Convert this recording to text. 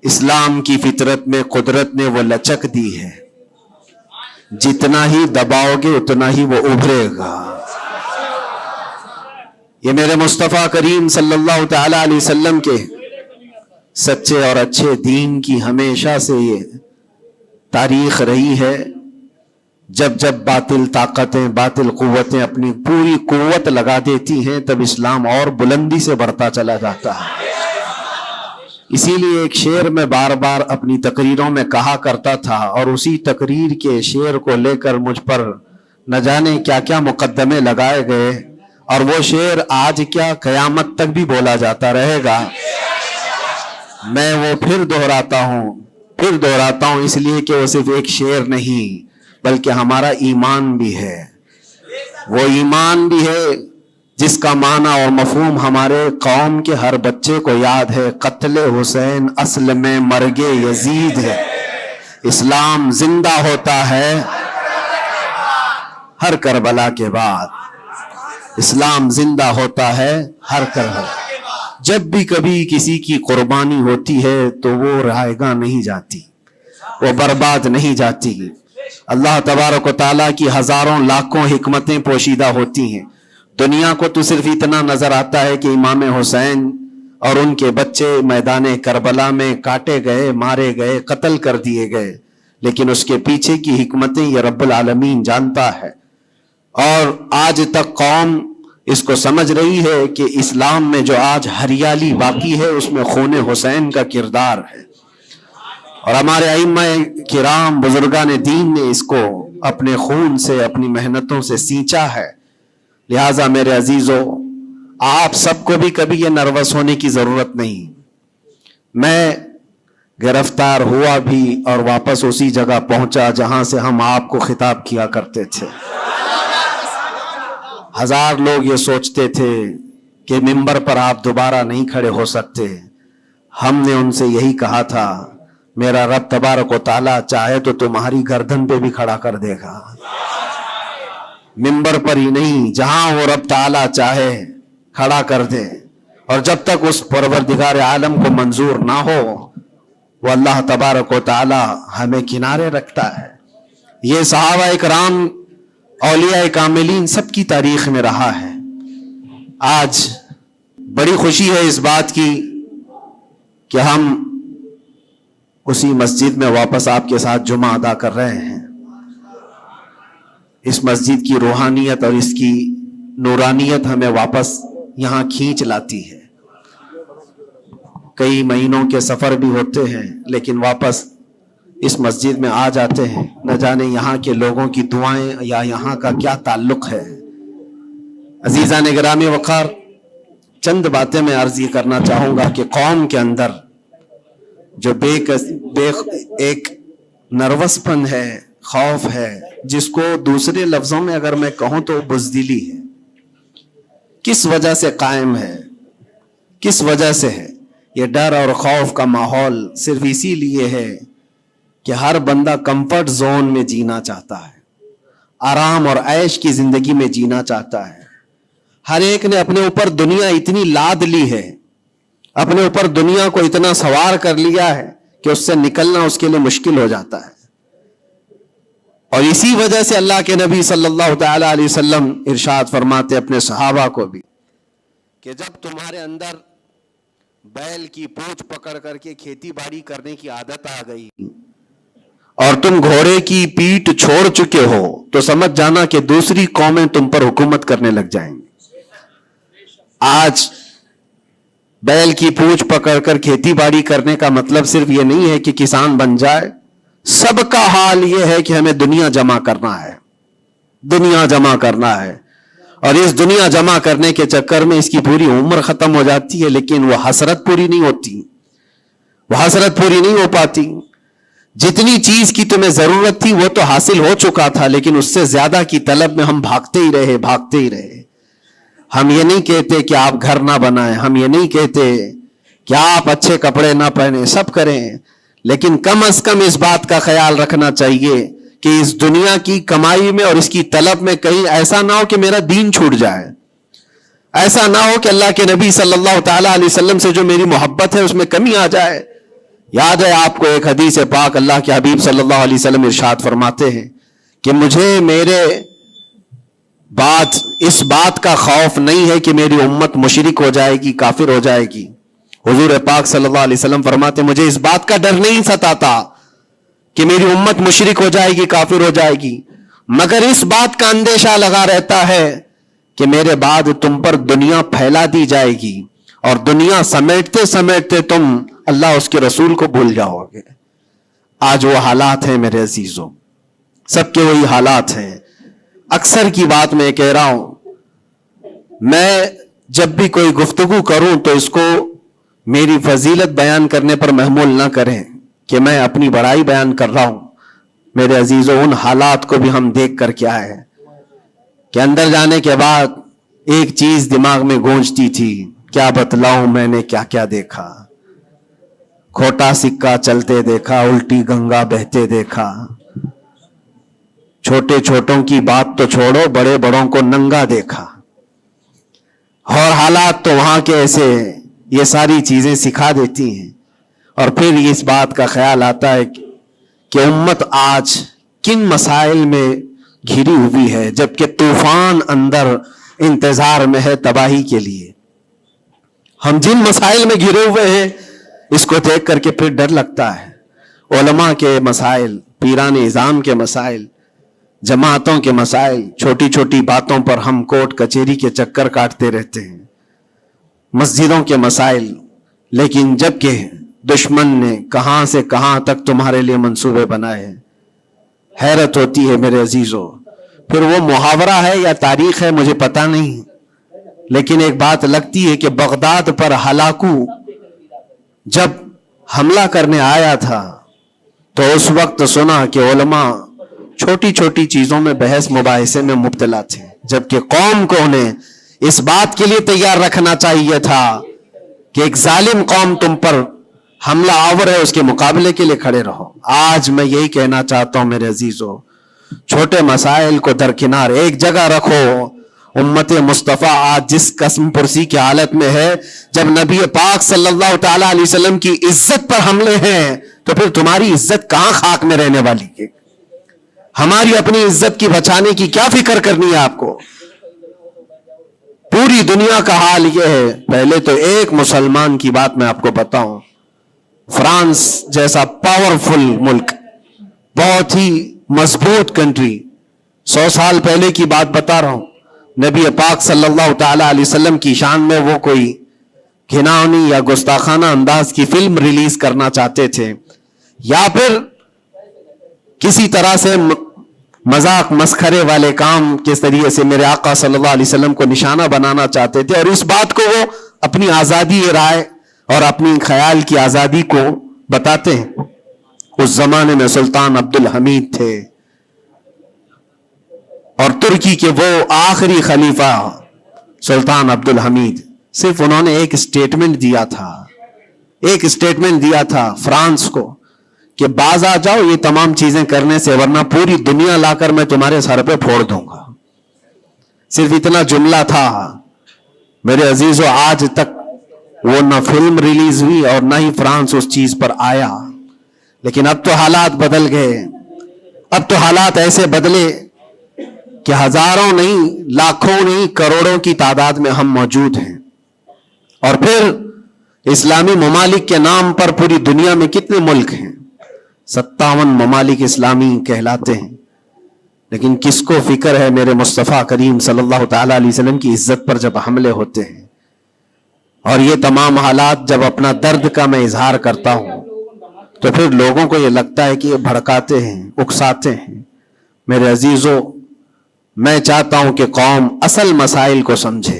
اسلام کی فطرت میں قدرت نے وہ لچک دی ہے، جتنا ہی دباؤ گے اتنا ہی وہ ابھرے گا۔ یہ میرے مصطفیٰ کریم صلی اللہ تعالی علیہ وسلم کے سچے اور اچھے دین کی ہمیشہ سے یہ تاریخ رہی ہے۔ جب جب باطل طاقتیں، باطل قوتیں اپنی پوری قوت لگا دیتی ہیں، تب اسلام اور بلندی سے بڑھتا چلا جاتا ہے۔ اسی لیے ایک شعر میں بار بار اپنی تقریروں میں کہا کرتا تھا، اور اسی تقریر کے شعر کو لے کر مجھ پر نہ جانے کیا کیا مقدمے لگائے گئے، اور وہ شعر آج کیا قیامت تک بھی بولا جاتا رہے گا۔ میں وہ پھر دہراتا ہوں اس لیے کہ وہ صرف ایک شعر نہیں بلکہ ہمارا ایمان بھی ہے۔ وہ ایمان بھی ہے جس کا معنی اور مفہوم ہمارے قوم کے ہر بچے کو یاد ہے۔ قتل حسین اصل میں مرگ یزید ہے، اسلام زندہ ہوتا ہے ہر کربلا کے بعد، اسلام زندہ ہوتا ہے ہر کربلا۔ جب بھی کبھی کسی کی قربانی ہوتی ہے تو وہ رائے گاہ نہیں جاتی، وہ برباد نہیں جاتی۔ اللہ تبارک و تعالیٰ کی ہزاروں لاکھوں حکمتیں پوشیدہ ہوتی ہیں۔ دنیا کو تو صرف اتنا نظر آتا ہے کہ امام حسین اور ان کے بچے میدان کربلا میں کاٹے گئے، مارے گئے، قتل کر دیے گئے، لیکن اس کے پیچھے کی حکمتیں یہ رب العالمین جانتا ہے۔ اور آج تک قوم اس کو سمجھ رہی ہے کہ اسلام میں جو آج ہریالی باقی ہے اس میں خون حسین کا کردار ہے، اور ہمارے ائمہ کرام بزرگان دین نے اس کو اپنے خون سے، اپنی محنتوں سے سینچا ہے۔ لہٰذا میرے عزیزو، آپ سب کو بھی کبھی یہ نروس ہونے کی ضرورت نہیں۔ میں گرفتار ہوا بھی اور واپس اسی جگہ پہنچا جہاں سے ہم آپ کو خطاب کیا کرتے تھے۔ ہزار لوگ یہ سوچتے تھے کہ ممبر پر آپ دوبارہ نہیں کھڑے ہو سکتے۔ ہم نے ان سے یہی کہا تھا، میرا رب تبارک و تعالیٰ چاہے تو تمہاری گردن پہ بھی کھڑا کر دے گا، ممبر پر ہی نہیں، جہاں وہ رب تعالیٰ چاہے کھڑا کر دے۔ اور جب تک اس پروردگار عالم کو منظور نہ ہو، وہ اللہ تبارک و تعالیٰ ہمیں کنارے رکھتا ہے۔ یہ صحابہ اکرام، اولیاء کاملین سب کی تاریخ میں رہا ہے۔ آج بڑی خوشی ہے اس بات کی کہ ہم اسی مسجد میں واپس آپ کے ساتھ جمعہ ادا کر رہے ہیں۔ اس مسجد کی روحانیت اور اس کی نورانیت ہمیں واپس یہاں کھینچ لاتی ہے۔ کئی مہینوں کے سفر بھی ہوتے ہیں لیکن واپس اس مسجد میں آ جاتے ہیں۔ نہ جانے یہاں کے لوگوں کی دعائیں یا یہاں کا کیا تعلق ہے۔ عزیزان گرامی وقار، چند باتیں میں عرض یہ کرنا چاہوں گا کہ قوم کے اندر جو ایک نروس پن ہے، خوف ہے، جس کو دوسرے لفظوں میں اگر میں کہوں تو بزدلی ہے، کس وجہ سے قائم ہے، کس وجہ سے ہے؟ یہ ڈر اور خوف کا ماحول صرف اسی لیے ہے کہ ہر بندہ کمفرٹ زون میں جینا چاہتا ہے، آرام اور عیش کی زندگی میں جینا چاہتا ہے۔ ہر ایک نے اپنے اوپر دنیا اتنی لاد لی ہے، اپنے اوپر دنیا کو اتنا سوار کر لیا ہے کہ اس سے نکلنا اس کے لیے مشکل ہو جاتا ہے۔ اور اسی وجہ سے اللہ کے نبی صلی اللہ تعالی علیہ وسلم ارشاد فرماتے اپنے صحابہ کو بھی کہ جب تمہارے اندر بیل کی پونچھ پکڑ کر کے کھیتی باڑی کرنے کی عادت آ گئی اور تم گھوڑے کی پیٹھ چھوڑ چکے ہو تو سمجھ جانا کہ دوسری قومیں تم پر حکومت کرنے لگ جائیں گی۔ آج بیل کی پونچھ پکڑ کر کھیتی باڑی کرنے کا مطلب صرف یہ نہیں ہے کہ کسان بن جائے، سب کا حال یہ ہے کہ ہمیں دنیا جمع کرنا ہے، دنیا جمع کرنا ہے۔ اور اس دنیا جمع کرنے کے چکر میں اس کی پوری عمر ختم ہو جاتی ہے، لیکن وہ حسرت پوری نہیں ہوتی، وہ حسرت پوری نہیں ہو پاتی۔ جتنی چیز کی تمہیں ضرورت تھی وہ تو حاصل ہو چکا تھا، لیکن اس سے زیادہ کی طلب میں ہم بھاگتے ہی رہے۔ ہم یہ نہیں کہتے کہ آپ گھر نہ بنائیں، ہم یہ نہیں کہتے کہ آپ اچھے کپڑے نہ پہنیں، سب کریں، لیکن کم از کم اس بات کا خیال رکھنا چاہیے کہ اس دنیا کی کمائی میں اور اس کی طلب میں کہیں ایسا نہ ہو کہ میرا دین چھوٹ جائے، ایسا نہ ہو کہ اللہ کے نبی صلی اللہ تعالیٰ علیہ وسلم سے جو میری محبت ہے اس میں کمی آ جائے، یاد ہے آپ کو ایک حدیث پاک اللہ کے حبیب صلی اللہ علیہ وسلم ارشاد فرماتے ہیں کہ مجھے میرے اس بات کا خوف نہیں ہے کہ میری امت مشرک ہو جائے گی، کافر ہو جائے گی۔ حضور پاک صلی اللہ علیہ وسلم فرماتے مجھے اس بات کا ڈر نہیں ستاتا کہ میری امت مشرک ہو جائے گی، کافر ہو جائے گی، مگر اس بات کا اندیشہ لگا رہتا ہے کہ میرے بعد تم پر دنیا پھیلا دی جائے گی اور دنیا سمیٹتے سمیٹتے تم اللہ اس کے رسول کو بھول جاؤ گے۔ آج وہ حالات ہیں میرے عزیزوں، سب کے وہی حالات ہیں۔ اکثر کی بات میں کہہ رہا ہوں، میں جب بھی کوئی گفتگو کروں تو اس کو میری فضیلت بیان کرنے پر محمول نہ کریں کہ میں اپنی بڑائی بیان کر رہا ہوں۔ میرے عزیزوں، ان حالات کو بھی ہم دیکھ کر کے آئے کہ اندر جانے کے بعد ایک چیز دماغ میں گونجتی تھی، کیا بتلاؤں میں نے کیا کیا دیکھا۔ کھوٹا سکہ چلتے دیکھا، الٹی گنگا بہتے دیکھا، چھوٹے چھوٹوں کی بات تو چھوڑو، بڑے بڑوں کو ننگا دیکھا، اور حالات تو وہاں کے ایسے، یہ ساری چیزیں سکھا دیتی ہیں۔ اور پھر اس بات کا خیال آتا ہے کہ امت آج کن مسائل میں گھری ہوئی ہے، جبکہ طوفان اندر انتظار میں ہے تباہی کے لیے۔ ہم جن مسائل میں گھرے ہوئے ہیں اس کو دیکھ کر کے پھر ڈر لگتا ہے۔ علماء کے مسائل، پیران اعظام کے مسائل، جماعتوں کے مسائل، چھوٹی چھوٹی باتوں پر ہم کورٹ کچہری کے چکر کاٹتے رہتے ہیں، مسجدوں کے مسائل، لیکن جبکہ دشمن نے کہاں سے کہاں تک تمہارے لیے منصوبے بنائے ہیں۔ حیرت ہوتی ہے میرے عزیزوں۔ پھر وہ محاورہ ہے یا تاریخ ہے مجھے پتا نہیں، لیکن ایک بات لگتی ہے کہ بغداد پر ہلاکو جب حملہ کرنے آیا تھا تو اس وقت سنا کہ علماء چھوٹی چھوٹی چیزوں میں بحث مباحثے میں مبتلا تھے، جبکہ قوم کو انہیں اس بات کے لیے تیار رکھنا چاہیے تھا کہ ایک ظالم قوم تم پر حملہ آور ہے، اس کے مقابلے کے لیے کھڑے رہو۔ آج میں یہی کہنا چاہتا ہوں میرے عزیزوں، چھوٹے مسائل کو درکنار ایک جگہ رکھو۔ امت مصطفیٰ آج جس قسم پرسی کی حالت میں ہے، جب نبی پاک صلی اللہ تعالی علیہ وسلم کی عزت پر حملے ہیں تو پھر تمہاری عزت کہاں خاک میں رہنے والی ہے؟ ہماری اپنی عزت کی بچانے کی کیا فکر کرنی ہے آپ کو؟ پوری دنیا کا حال یہ ہے۔ پہلے تو ایک مسلمان کی بات میں آپ کو بتاؤں، فرانس جیسا پاورفل ملک، بہت ہی مضبوط کنٹری، 100 سال پہلے کی بات بتا رہا ہوں، نبی پاک صلی اللہ تعالی علیہ وسلم کی شان میں وہ کوئی گھناؤنی یا گستاخانہ انداز کی فلم ریلیز کرنا چاہتے تھے، یا پھر کسی طرح سے مذاق مسخرے والے کام کے ذریعے سے میرے آقا صلی اللہ علیہ وسلم کو نشانہ بنانا چاہتے تھے، اور اس بات کو وہ اپنی آزادی رائے اور اپنی خیال کی آزادی کو بتاتے ہیں۔ اس زمانے میں سلطان عبد الحمید تھے، اور ترکی کے وہ آخری خلیفہ سلطان عبد الحمید، صرف انہوں نے ایک اسٹیٹمنٹ دیا تھا فرانس کو کہ باز آ جاؤ یہ تمام چیزیں کرنے سے، ورنہ پوری دنیا لا کر میں تمہارے سر پہ پھوڑ دوں گا۔ صرف اتنا جملہ تھا میرے عزیزوں۔ آج تک وہ نہ فلم ریلیز ہوئی اور نہ ہی فرانس اس چیز پر آیا۔ لیکن اب تو حالات بدل گئے، اب تو حالات ایسے بدلے کہ ہزاروں نہیں، لاکھوں نہیں، کروڑوں کی تعداد میں ہم موجود ہیں۔ اور پھر اسلامی ممالک کے نام پر پوری دنیا میں کتنے ملک ہیں؟ 57 ممالک اسلامی کہلاتے ہیں، لیکن کس کو فکر ہے میرے مصطفیٰ کریم صلی اللہ تعالی علیہ وسلم کی عزت پر جب حملے ہوتے ہیں؟ اور یہ تمام حالات جب اپنا درد کا میں اظہار کرتا ہوں تو پھر لوگوں کو یہ لگتا ہے کہ یہ بھڑکاتے ہیں، اکساتے ہیں۔ میرے عزیزوں، میں چاہتا ہوں کہ قوم اصل مسائل کو سمجھے،